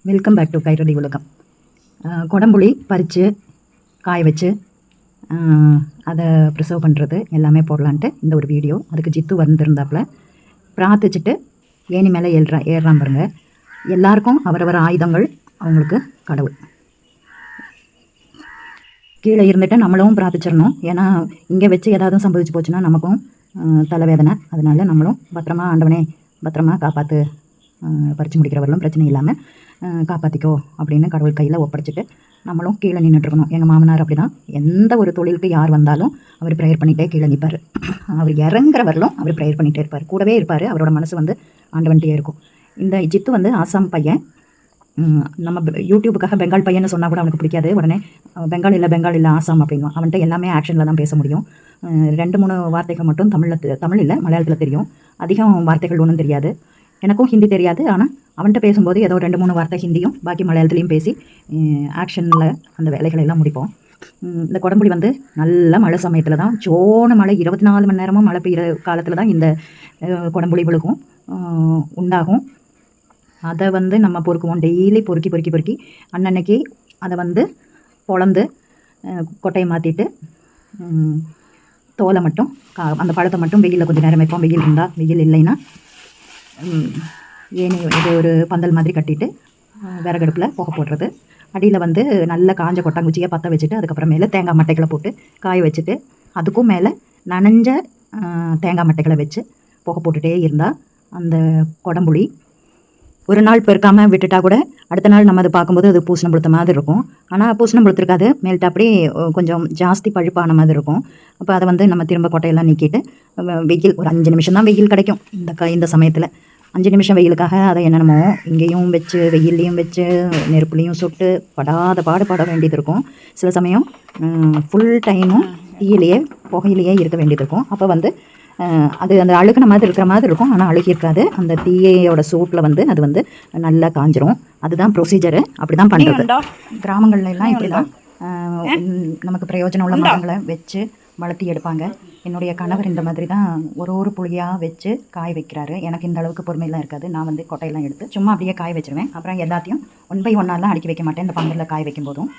Welcome back to கைரடி உலகம். கொடம்புளி பறித்து காய வச்சு அதை ப்ரிசர்வ் பண்ணுறது எல்லாமே போடலான்ட்டு இந்த ஒரு வீடியோ. அதுக்கு ஜித்து வந்திருந்தாப்புல பிரார்த்திச்சுட்டு ஏணி மேலே ஏறுறான் பாருங்க. எல்லாருக்கும் அவரவர் ஆயுதங்கள் அவங்களுக்கு கடவுள். கீழே இருந்துட்டு நம்மளும் பிரார்த்திச்சிடணும். ஏன்னா இங்கே வச்சு ஏதாவது சம்பவிச்சு போச்சுன்னா நமக்கும் தலைவேதனை. அதனால நம்மளும் பத்திரமா ஆண்டவனே பத்திரமா காப்பாற்று, பறித்து முடிக்கிறவர்களும் பிரச்சனை இல்லாமல் காப்பாற்றிக்கோ அப்படின்னு கடவுள் கையில் ஒப்படைச்சிட்டு நம்மளும் கீழே நின்றுட்டுருக்கணும். எங்கள் மாமனார் அப்படி தான். எந்த ஒரு தொழிலுக்கு யார் வந்தாலும் அவர் ப்ரேயர் பண்ணிகிட்டே கீழே நிற்பார். அவர் இறங்குறவர்களும் அவர் ப்ரேயர் பண்ணிகிட்டே இருப்பார், கூடவே இருப்பார். அவரோட மனசு வந்து ஆண்டவன்ட்டே இருக்கும். இந்த ஜித்து வந்து ஆசாம் பையன். நம்ம யூடியூபுக்காக பெங்கால் பையன்னு சொன்னால் கூட அவனுக்கு பிடிக்காது. உடனே பெங்கால் இல்லை ஆசாம் அப்படின்வான். அவன்கிட்ட எல்லாமே ஆக்ஷனில் தான் பேச முடியும். 2-3 வார்த்தைகள் மட்டும் தமிழ் இல்லை மலையாளத்தில் தெரியும். அதிகம் வார்த்தைகள் ஒன்றும் தெரியாது. எனக்கும் ஹிந்தி தெரியாது. ஆனால் அவன்கிட்ட பேசும்போது ஏதோ 2-3 வார்த்தை ஹிந்தியும் பாக்கி மலையாளத்துலேயும் பேசி ஆக்ஷனில் அந்த வேலைகளை எல்லாம் முடிப்போம். இந்த கொடம்புளி வந்து நல்ல மழை சமயத்தில் தான், சோன மழை 24 மணி நேரமும் மழை பெய்கிற காலத்தில் தான் இந்த கொடம்புளி விழுகும் உண்டாகும். அதை வந்து நம்ம பொறுக்குவோம். டெய்லி பொறுக்கி அன்னன்னைக்கு அதை வந்து பொளந்து கொட்டையை மாற்றிட்டு தோலை மட்டும் அந்த பழத்தை மட்டும் வெயிலில் கொஞ்சம் நேரம் வைப்போம். வெயில் இருந்தால், வெயில் இல்லைன்னா ஏனி இது ஒரு பந்தல் மாதிரி கட்டிட்டு விறகடுப்பில் புகை போடுறது. அடியில் வந்து நல்ல காஞ்ச கொட்டாங்குச்சியை பற்ற வச்சுட்டு அதுக்கப்புறமேல தேங்காய் மட்டைகளை போட்டு காய வச்சுட்டு அதுக்கும் மேலே நனைஞ்ச தேங்காய் மட்டைகளை வச்சு புகை போட்டுகிட்டே இருந்தால் அந்த கொடம்புளி ஒரு நாள் பெருக்காமல் விட்டுட்டா கூட அடுத்த நாள் நம்ம அதை பார்க்கும்போது அது பூசணம் புளுத்த மாதிரி இருக்கும். ஆனால் பூசணம் புளுத்திருக்காது, மேல்ட்டு அப்படியே கொஞ்சம் ஜாஸ்தி பழுப்பான மாதிரி இருக்கும். அப்போ அதை வந்து நம்ம திரும்ப கொட்டையெல்லாம் நீக்கிட்டு வெயில் ஒரு 5 நிமிஷம் தான் வெயில் கிடைக்கும் இந்த சமயத்தில். 5 நிமிஷம் வெயிலுக்காக அதை என்னென்னமோ இங்கேயும் வச்சு வெயில்லையும் வச்சு நெருப்புலையும் சுட்டு பாட வேண்டியது இருக்கும். சில சமயம் ஃபுல் டைமும் தீயிலேயே புகையிலேயே இருக்க வேண்டியது இருக்கும். அப்போ வந்து அது அந்த அழுகின மாதிரி இருக்கிற மாதிரி இருக்கும், ஆனால் அழுகி இருக்காது. அந்த தீயோட சூட்டில் வந்து அது வந்து நல்லா காஞ்சிரும். அதுதான் ப்ரொசீஜரு. அப்படி தான் பண்ணுறது. கிராமங்கள்ல எல்லாம் இப்படி தான் நமக்கு பிரயோஜனம் உள்ள மரங்களை வச்சு வளர்த்தி எடுப்பாங்க. என்னுடைய கணவர் இந்த மாதிரி தான் ஒரு புளியாக வச்சு காய வைக்கிறாரு. எனக்கு இந்த அளவுக்கு பொறுமையெல்லாம் இருக்காது. நான் வந்து கொட்டையெல்லாம் எடுத்து சும்மா அப்படியே காய வச்சுருவேன். அப்புறம் எல்லாத்தையும் 1 by 1 அடுக்கி வைக்க மாட்டேன் இந்த பந்தலில் காய வைக்கும் போதும்.